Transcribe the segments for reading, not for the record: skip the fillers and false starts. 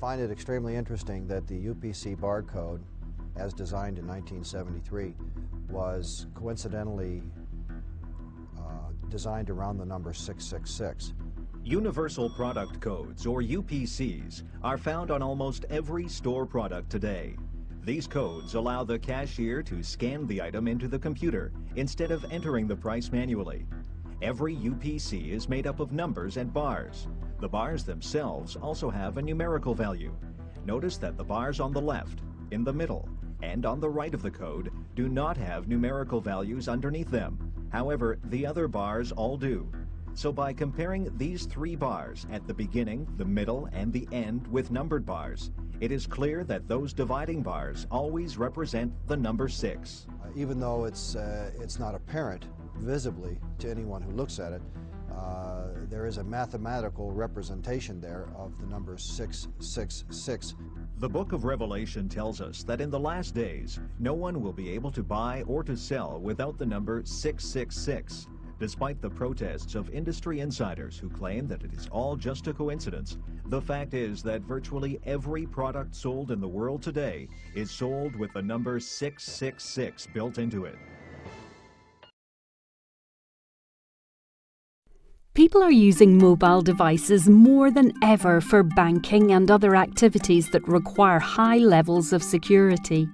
find it extremely interesting that the UPC barcode, as designed in 1973, was coincidentally designed around the number 666. Universal Product Codes, or UPCs, are found on almost every store product today. These codes allow the cashier to scan the item into the computer instead of entering the price manually. Every UPC is made up of numbers and bars. The bars themselves also have a numerical value. Notice that the bars on the left, in the middle, and on the right of the code do not have numerical values underneath them. However, the other bars all do. So by comparing these three bars at the beginning, the middle, and the end with numbered bars, it is clear that those dividing bars always represent the number 6. Even though it's not apparent visibly to anyone who looks at it, there is a mathematical representation there of the number 666. The book of Revelation tells us that in the last days, no one will be able to buy or to sell without the number 666. Despite the protests of industry insiders who claim that it is all just a coincidence, the fact is that virtually every product sold in the world today is sold with the number 666 built into it. People are using mobile devices more than ever for banking and other activities that require high levels of security.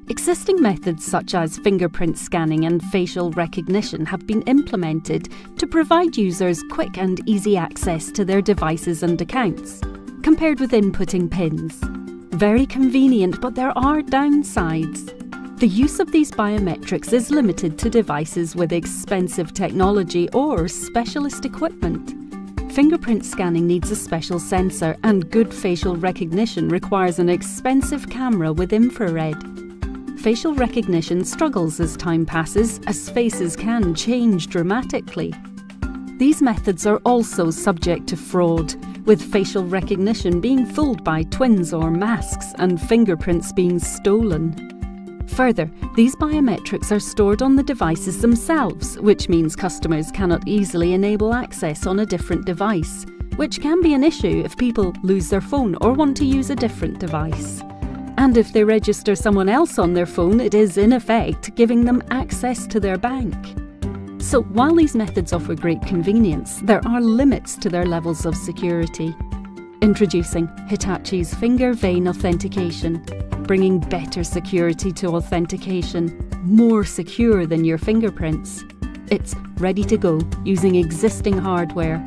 Existing methods such as fingerprint scanning and facial recognition have been implemented to provide users quick and easy access to their devices and accounts, compared with inputting PINs. Very convenient, but there are downsides. The use of these biometrics is limited to devices with expensive technology or specialist equipment. Fingerprint scanning needs a special sensor, and good facial recognition requires an expensive camera with infrared. Facial recognition struggles as time passes, as faces can change dramatically. These methods are also subject to fraud, with facial recognition being fooled by twins or masks and fingerprints being stolen. Further, these biometrics are stored on the devices themselves, which means customers cannot easily enable access on a different device, which can be an issue if people lose their phone or want to use a different device. And if they register someone else on their phone, it is in effect giving them access to their bank. So while these methods offer great convenience, there are limits to their levels of security. Introducing Hitachi's Finger Vein Authentication, bringing better security to authentication, more secure than your fingerprints. It's ready to go using existing hardware.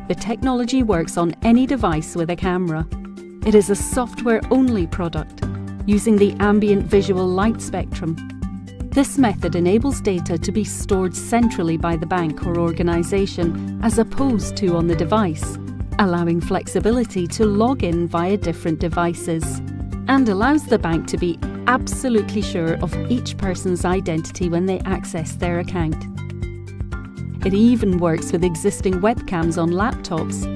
The technology works on any device with a camera. It is a software-only product, using the ambient visual light spectrum. This method enables data to be stored centrally by the bank or organisation, as opposed to on the device, allowing flexibility to log in via different devices, and allows the bank to be absolutely sure of each person's identity when they access their account. It even works with existing webcams on laptops,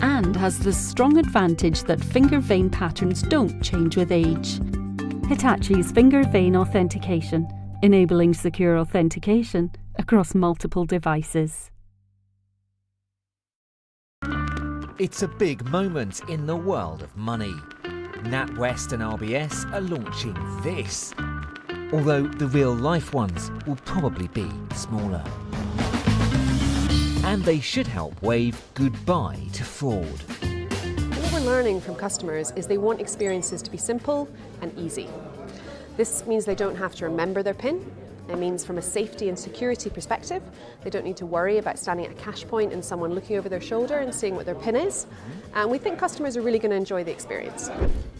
and has the strong advantage that finger vein patterns don't change with age. Hitachi's Finger Vein Authentication, enabling secure authentication across multiple devices. It's a big moment in the world of money. NatWest and RBS are launching this, although the real-life ones will probably be smaller. And they should help wave goodbye to fraud. What we're learning from customers is they want experiences to be simple and easy. This means they don't have to remember their PIN. It means from a safety and security perspective, they don't need to worry about standing at a cash point and someone looking over their shoulder and seeing what their PIN is. And we think customers are really going to enjoy the experience.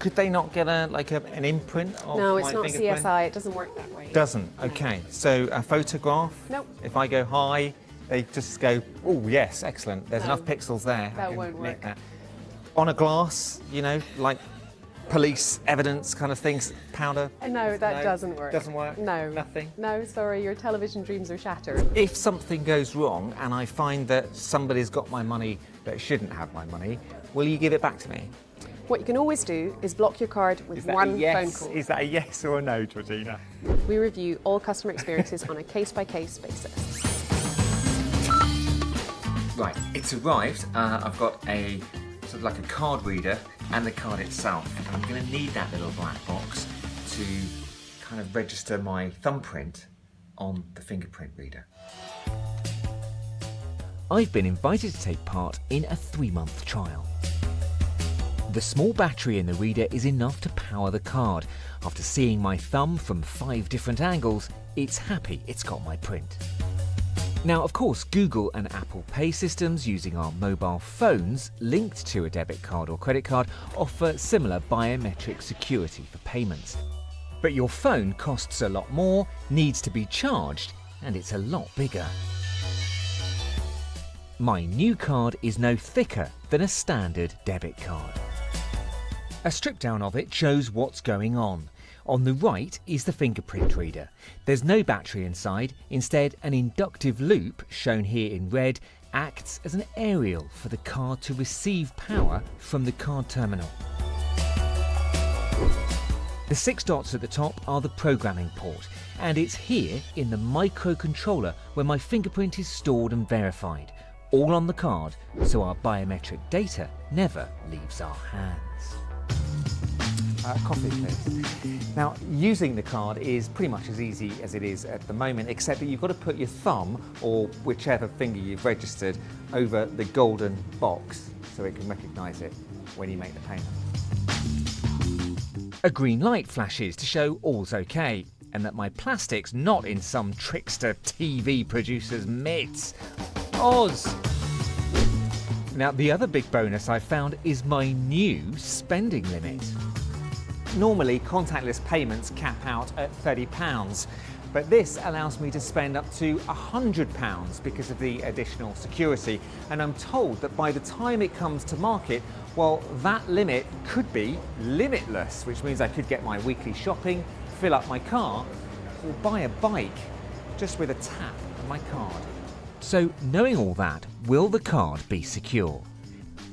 Could they not get an imprint of No, it's my not fingerprint? CSI. It doesn't work that way. Doesn't? Okay. So a photograph? Nope. If I go high, they just go, oh yes, excellent. There's No. enough pixels there. That I can won't nick work. that. On a glass, you know, like police evidence kind of things, powder? No, that doesn't work. Doesn't work? No. Nothing? No, sorry, your television dreams are shattered. If something goes wrong and I find that somebody's got my money that shouldn't have my money, will you give it back to me? What you can always do is block your card with one phone call. Is that a yes or a no, Georgina? We review all customer experiences on a case-by-case basis. Right, it's arrived. I've got a sort of like a card reader and the card itself. And I'm going to need that little black box to kind of register my thumbprint on the fingerprint reader. I've been invited to take part in a 3-month trial. The small battery in the reader is enough to power the card. After seeing my thumb from 5 different angles, it's happy it's got my print. Now, of course, Google and Apple Pay systems using our mobile phones linked to a debit card or credit card offer similar biometric security for payments. But your phone costs a lot more, needs to be charged, and it's a lot bigger. My new card is no thicker than a standard debit card. A strip down of it shows what's going on. On the right is the fingerprint reader. There's no battery inside, instead an inductive loop, shown here in red, acts as an aerial for the card to receive power from the card terminal. The 6 dots at the top are the programming port, and it's here in the microcontroller where my fingerprint is stored and verified, all on the card, so our biometric data never leaves our hands. Coffee, please. Now, using the card is pretty much as easy as it is at the moment, except that you've got to put your thumb, or whichever finger you've registered, over the golden box so it can recognise it when you make the payment. A green light flashes to show all's okay, and that my plastic's not in some trickster TV producer's mitts. Oz! Now, the other big bonus I've found is my new spending limit. Normally, contactless payments cap out at £30, but this allows me to spend up to £100 because of the additional security. And I'm told that by the time it comes to market, well, that limit could be limitless, which means I could get my weekly shopping, fill up my car, or buy a bike just with a tap of my card. So, knowing all that, will the card be secure?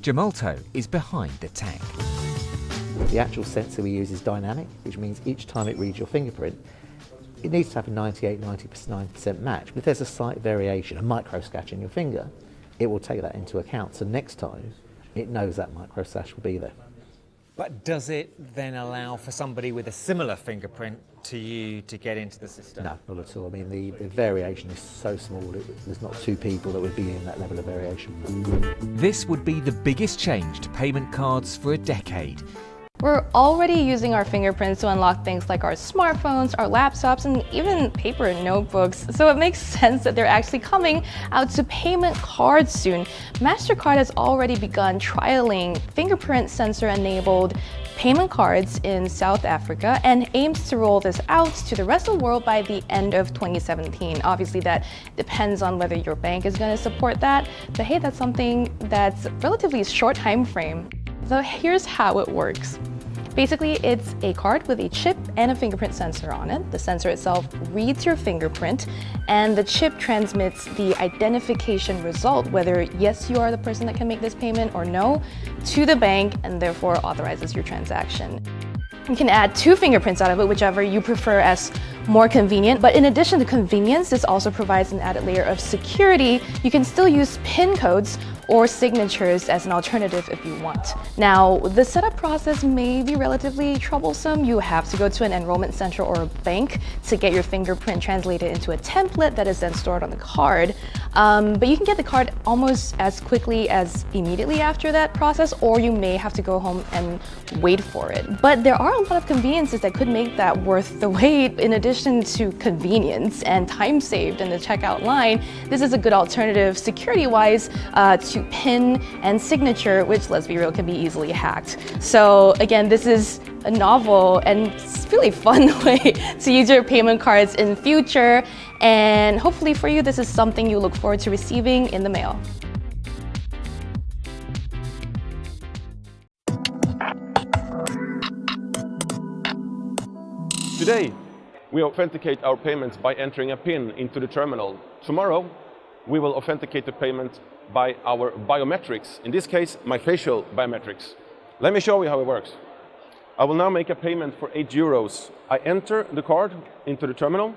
Gemalto is behind the tech. The actual sensor we use is dynamic, which means each time it reads your fingerprint, it needs to have a 98-99% match. But if there's a slight variation, a micro scratch in your finger, it will take that into account. So next time, it knows that micro scratch will be there. But does it then allow for somebody with a similar fingerprint to you to get into the system? No, not at all. I mean, the variation is so small, there's not 2 people that would be in that level of variation. This would be the biggest change to payment cards for a decade. We're already using our fingerprints to unlock things like our smartphones, our laptops, and even paper notebooks. So it makes sense that they're actually coming out to payment cards soon. MasterCard has already begun trialing fingerprint sensor-enabled payment cards in South Africa and aims to roll this out to the rest of the world by the end of 2017. Obviously, that depends on whether your bank is going to support that. But hey, that's something that's a relatively short time frame. So here's how it works. Basically, it's a card with a chip and a fingerprint sensor on it. The sensor itself reads your fingerprint, and the chip transmits the identification result, whether yes, you are the person that can make this payment or no, to the bank, and therefore authorizes your transaction. You can add 2 fingerprints out of it, whichever you prefer as more convenient. But in addition to convenience, this also provides an added layer of security. You can still use PIN codes or signatures as an alternative if you want. Now, the setup process may be relatively troublesome. You have to go to an enrollment center or a bank to get your fingerprint translated into a template that is then stored on the card. But you can get the card almost as quickly as immediately after that process, or you may have to go home and wait for it. But there are a lot of conveniences that could make that worth the wait. In addition to convenience and time saved in the checkout line, this is a good alternative security-wise to PIN and signature, which, let's be real, can be easily hacked. So again, this is a novel and really fun way to use your payment cards in the future. And hopefully for you, this is something you look forward to receiving in the mail. Today, we authenticate our payments by entering a PIN into the terminal. Tomorrow, we will authenticate the payment by our biometrics, in this case, my facial biometrics. Let me show you how it works. I will now make a payment for €8. I enter the card into the terminal.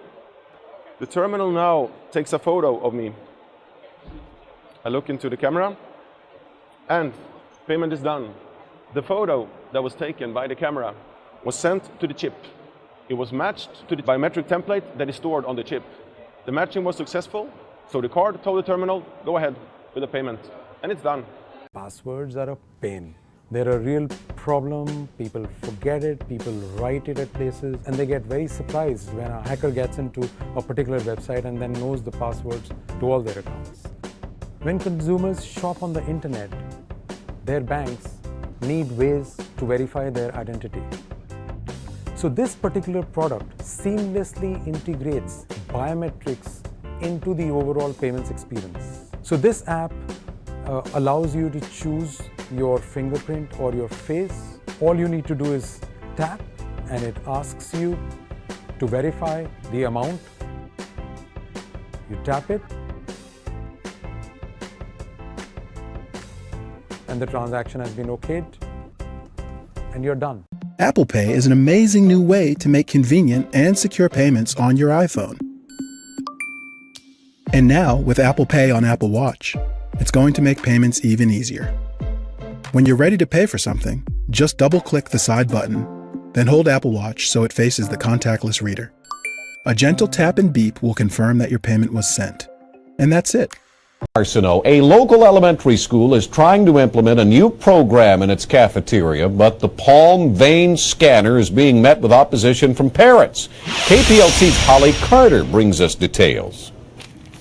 The terminal now takes a photo of me. I look into the camera, and payment is done. The photo that was taken by the camera was sent to the chip. It was matched to the biometric template that is stored on the chip. The matching was successful, so the card told the terminal, go ahead with the payment, and it's done. Passwords are a pain. They're a real problem. People forget it, people write it at places, and they get very surprised when a hacker gets into a particular website and then knows the passwords to all their accounts. When consumers shop on the internet, their banks need ways to verify their identity. So this particular product seamlessly integrates biometrics into the overall payments experience. So this app allows you to choose your fingerprint or your face. All you need to do is tap, and it asks you to verify the amount. You tap it, and the transaction has been okayed, and you're done. Apple Pay is an amazing new way to make convenient and secure payments on your iPhone. And now, with Apple Pay on Apple Watch, it's going to make payments even easier. When you're ready to pay for something, just double-click the side button, then hold Apple Watch so it faces the contactless reader. A gentle tap and beep will confirm that your payment was sent. And that's it. Arsenault, a local elementary school is trying to implement a new program in its cafeteria, but the palm vein scanner is being met with opposition from parents. KPLC's Holly Carter brings us details.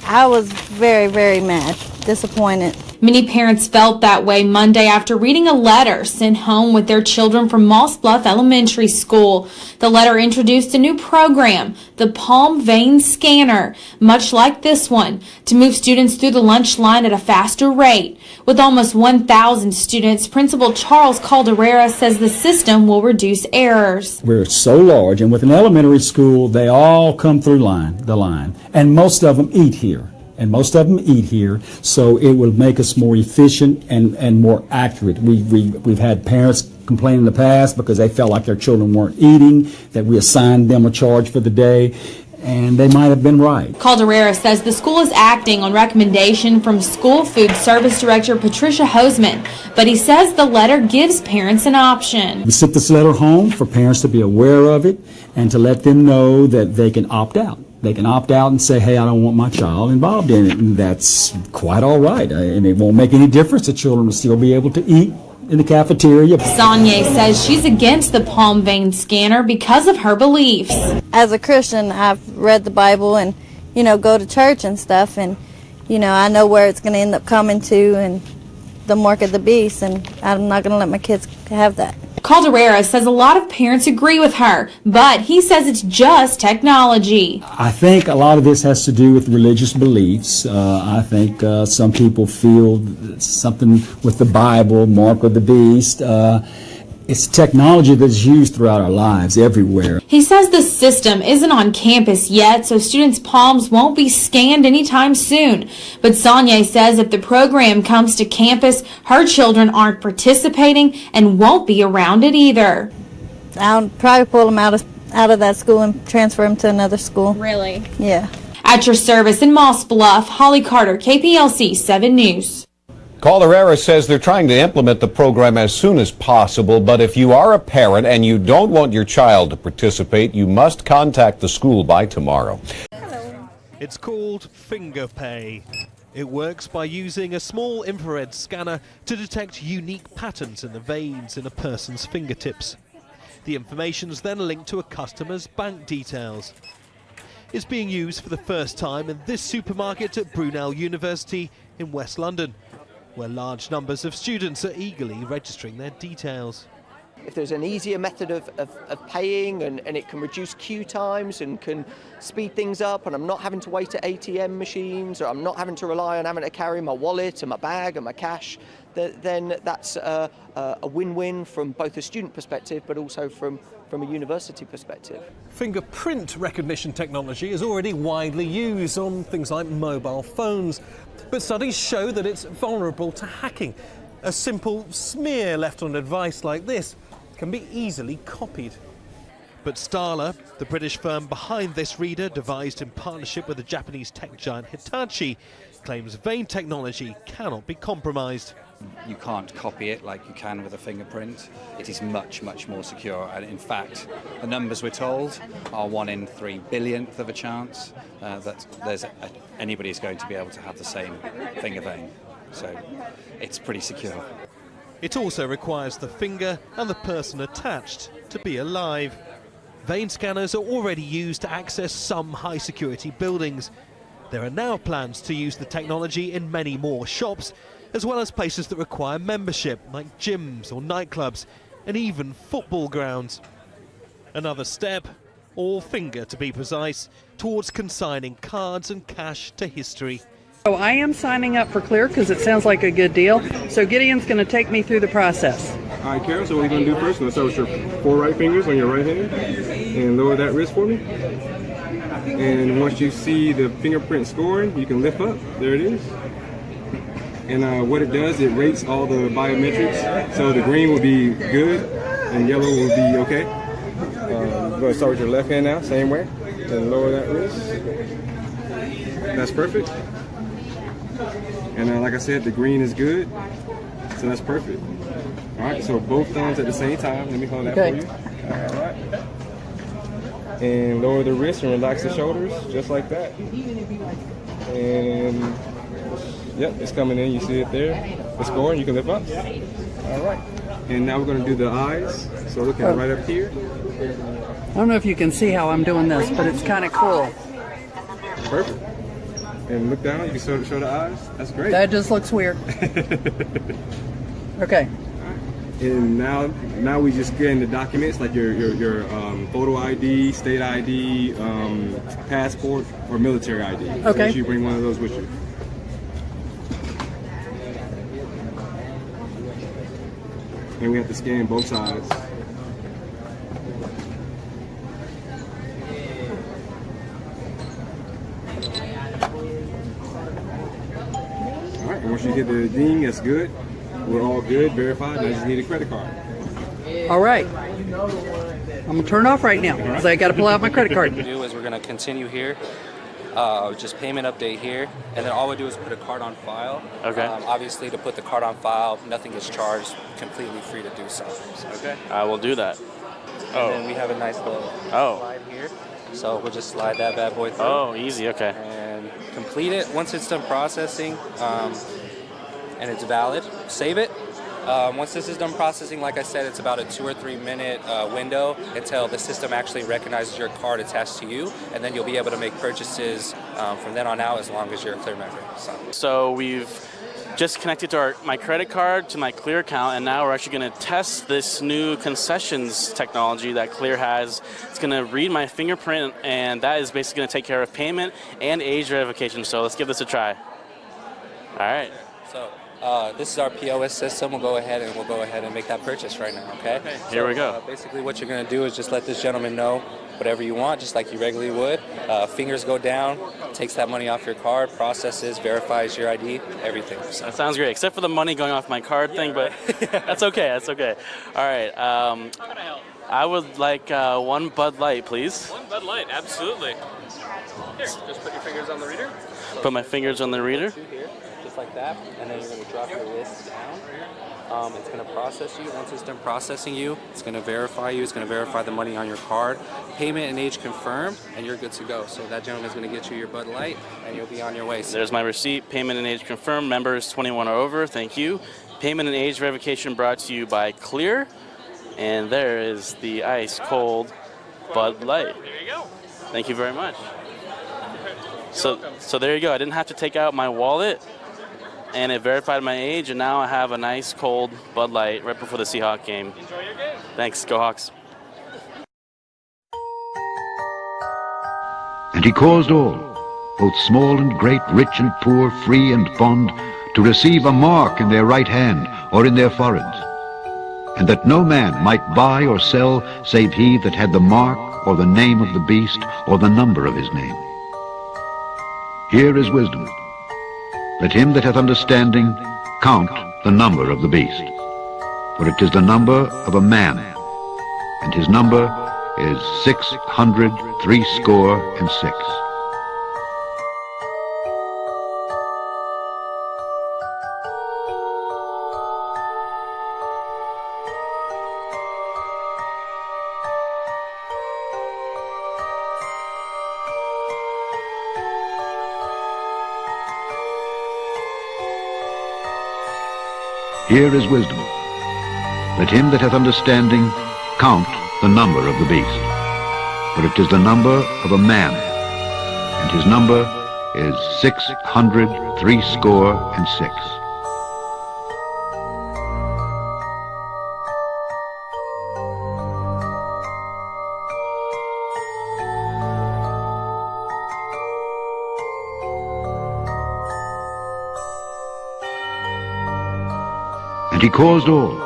I was very, very mad, disappointed. Many parents felt that way Monday after reading a letter sent home with their children from Moss Bluff Elementary School. The letter introduced a new program, the Palm Vein Scanner, much like this one, to move students through the lunch line at a faster rate. With almost 1,000 students, Principal Charles Calderera says the system will reduce errors. We're so large, and with an elementary school, they all come through the line, and most of them eat here. So it will make us more efficient and more accurate. We've had parents complain in the past because they felt like their children weren't eating, that we assigned them a charge for the day, and they might have been right. Calderera says the school is acting on recommendation from School Food Service Director Patricia Hoseman, but he says the letter gives parents an option. We sent this letter home for parents to be aware of it and to let them know that they can opt out. They can opt out and say, hey, I don't want my child involved in it, and that's quite all right. And it won't make any difference. The children will still be able to eat in the cafeteria. Sonia says she's against the palm vein scanner because of her beliefs. As a Christian, I've read the Bible and, go to church and stuff, and, I know where it's going to end up coming to and the mark of the beast, and I'm not going to let my kids have that. Calderera says a lot of parents agree with her, but he says it's just technology. I think a lot of this has to do with religious beliefs. I think some people feel something with the Bible, mark of the beast. It's technology that's used throughout our lives everywhere. He says the system isn't on campus yet, so students' palms won't be scanned anytime soon. But Sonia says if the program comes to campus, her children aren't participating and won't be around it either. I'll probably pull them out of that school and transfer them to another school. Really? Yeah. At your service in Moss Bluff, Holly Carter, KPLC 7 News. Calderera says they're trying to implement the program as soon as possible, but if you are a parent and you don't want your child to participate, you must contact the school by tomorrow. It's called FingerPay. It works by using a small infrared scanner to detect unique patterns in the veins in a person's fingertips. The information is then linked to a customer's bank details. It's being used for the first time in this supermarket at Brunel University in West London, where large numbers of students are eagerly registering their details. If there's an easier method of paying and it can reduce queue times and can speed things up, and I'm not having to wait at ATM machines, or I'm not having to rely on having to carry my wallet and my bag and my cash, then that's a win-win from both a student perspective but also from a university perspective. Fingerprint recognition technology is already widely used on things like mobile phones, but studies show that it's vulnerable to hacking. A simple smear left on a device like this can be easily copied. But Stahler, the British firm behind this reader, devised in partnership with the Japanese tech giant Hitachi, claims Vane technology cannot be compromised. You can't copy it like you can with a fingerprint. It is much, much more secure. And in fact, the numbers we're told are 1 in 3 billionth of a chance that anybody is going to be able to have the same finger vein. So it's pretty secure. It also requires the finger and the person attached to be alive. Vane scanners are already used to access some high-security buildings. There are now plans to use the technology in many more shops, as well as places that require membership, like gyms or nightclubs, and even football grounds. Another step, or finger to be precise, towards consigning cards and cash to history. So I am signing up for Clear because it sounds like a good deal. So Gideon's going to take me through the process. All right, Carol, so what we're going to do first, I'm going to start with your 4 right fingers on your right hand and lower that wrist for me. And once you see the fingerprint scoring, you can lift up. There it is. And what it does, it rates all the biometrics. So the green will be good and yellow will be okay. We're going to start with your left hand now, same way. And lower that wrist. That's perfect. And like I said, the green is good. So that's perfect. All right, so both thumbs at the same time. Let me hold that for you. All right. And lower the wrist and relax the shoulders, just like that. And yep, it's coming in. You see it there. The score, you can lift up. All right. And now we're going to do the eyes. So looking right up here. I don't know if you can see how I'm doing this, but it's kind of cool. Perfect. And look down. You can show the eyes. That's great. That just looks weird. Okay. And now we just get into documents like your photo ID, state ID, passport, or military ID. Okay. So make sure you bring one of those with you. And we have to scan both sides. All right, and once you hit the ding, that's good. We're all good, verified, and I just need a credit card. All right. I'm going to turn it off right now because I got to pull out my credit card. What we do is we're going to continue here, just payment update here, and then all we do is put a card on file. Okay. Obviously, to put the card on file, nothing gets charged, completely free to do so. Okay. I will do that. And then we have a nice little slide here. So we'll just slide that bad boy through. Oh, easy, okay. And complete it. Once it's done processing, and it's valid, save it. Once this is done processing, like I said, it's about a 2 or 3 minute window until the system actually recognizes your card attached to you, and then you'll be able to make purchases from then on out as long as you're a Clear member. So we've just connected to my credit card to my Clear account, and now we're actually going to test this new concessions technology that Clear has. It's going to read my fingerprint, and that is basically going to take care of payment and age verification. So let's give this a try. All right. So this is our POS system. We'll go ahead and make that purchase right now, okay? Here we go. Basically what you're going to do is just let this gentleman know whatever you want, just like you regularly would. Fingers go down, takes that money off your card, processes, verifies your ID, everything. So. That sounds great, except for the money going off my card thing, but that's okay, that's okay. All right, I would like 1 Bud Light, please. 1 Bud Light, absolutely. Here, just put your fingers on the reader. Put my fingers on the reader. Just like that, and then you're going to drop your wrist down. It's going to process you. Once it's done processing you, it's going to verify you. It's going to verify the money on your card. Payment and age confirmed, and you're good to go. So that gentleman's going to get you your Bud Light, and you'll be on your way. There's my receipt. Payment and age confirmed. Members 21 or over. Thank you. Payment and age verification brought to you by Clear. And there is the ice cold Bud Light. There you go. Thank you very much. So there you go. I didn't have to take out my wallet, and it verified my age, and now I have a nice cold Bud Light right before the Seahawks game. Enjoy your game. Thanks. Go Hawks. And he caused all, both small and great, rich and poor, free and bond, to receive a mark in their right hand or in their foreheads, and that no man might buy or sell save he that had the mark or the name of the beast or the number of his name. Here is wisdom. Let him that hath understanding count the number of the beast, for it is the number of a man, and his number is 666. Here is wisdom. Let him that hath understanding count the number of the beast, for it is the number of a man, and his number is 666. And he caused all,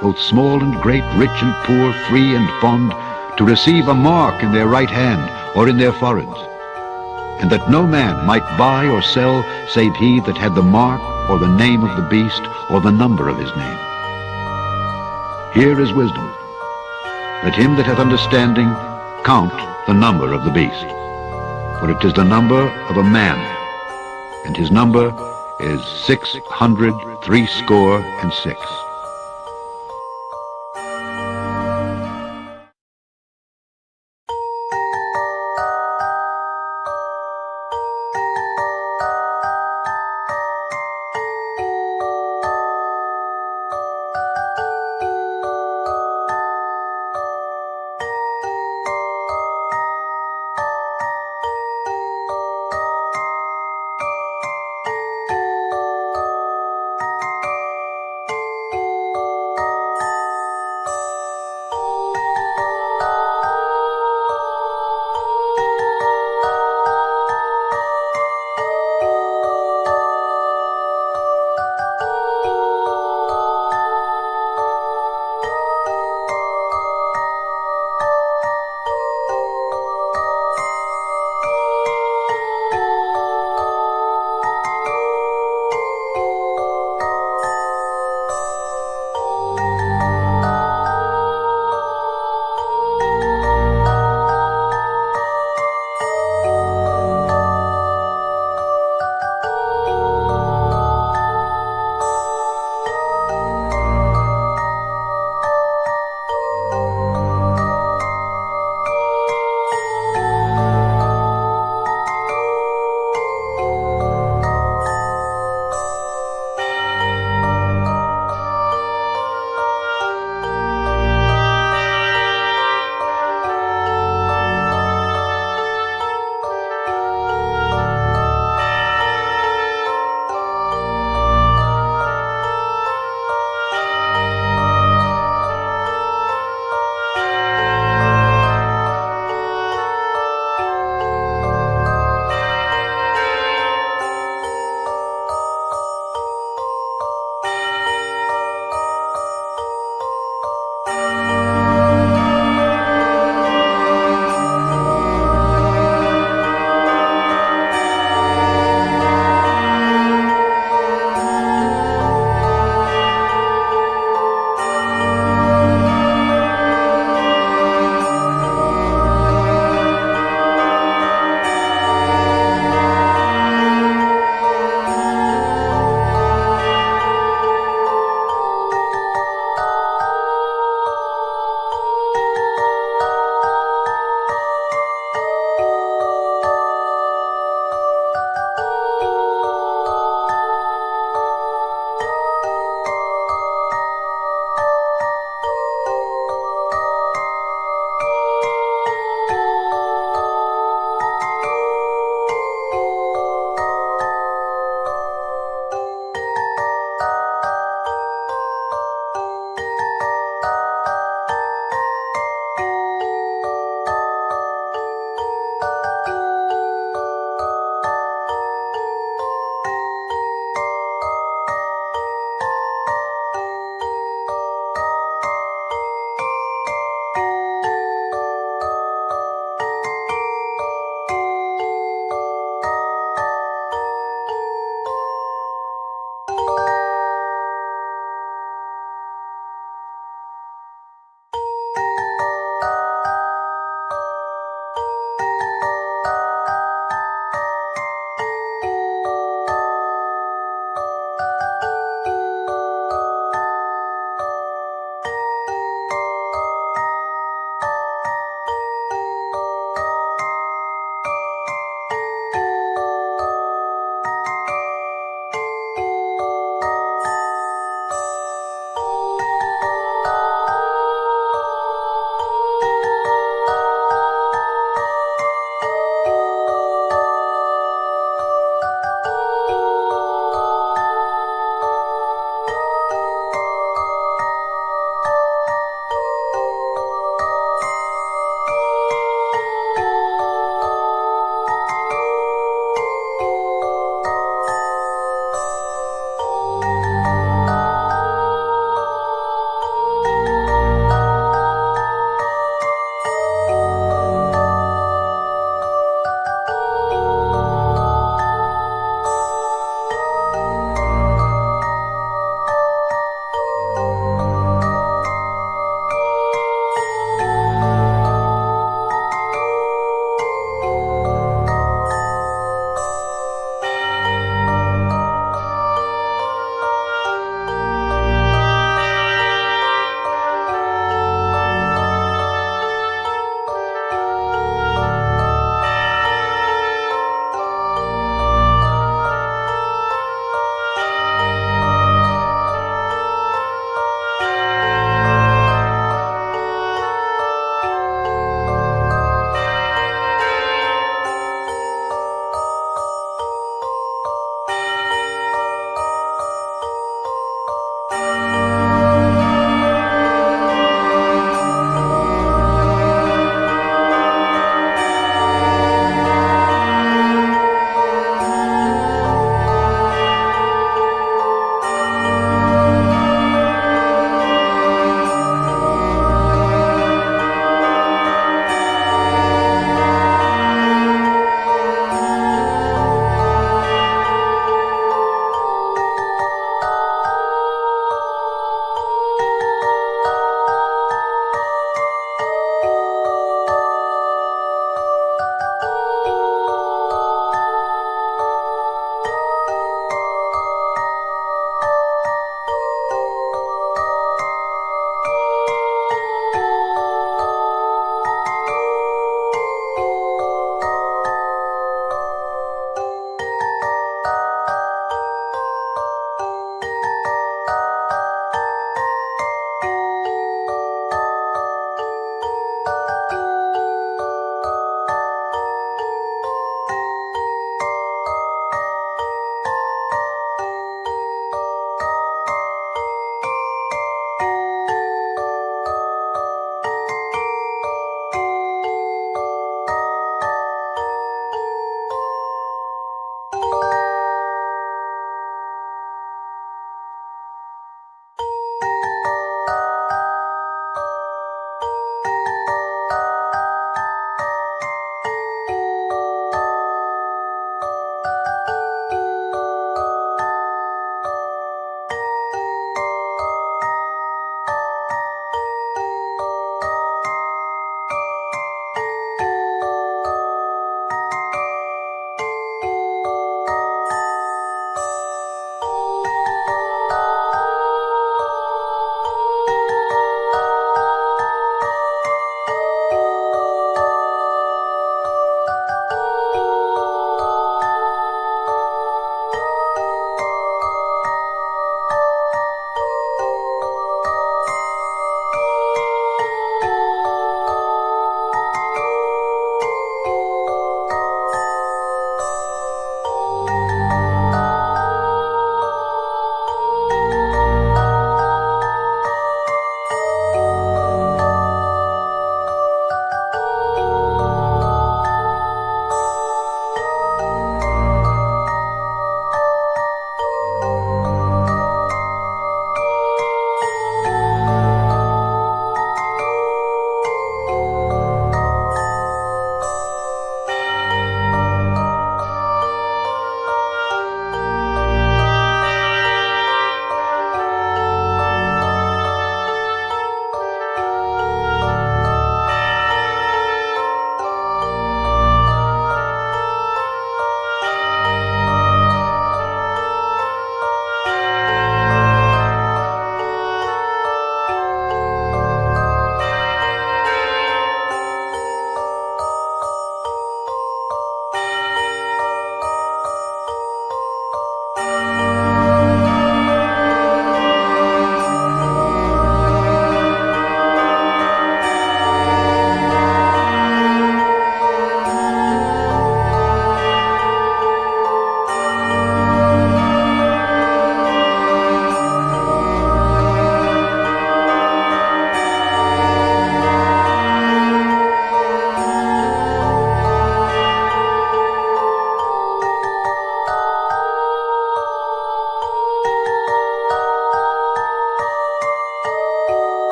both small and great, rich and poor, free and bond, to receive a mark in their right hand or in their foreheads, and that no man might buy or sell save he that had the mark or the name of the beast or the number of his name. Here is wisdom. Let him that hath understanding count the number of the beast, for it is the number of a man, and his number is 666.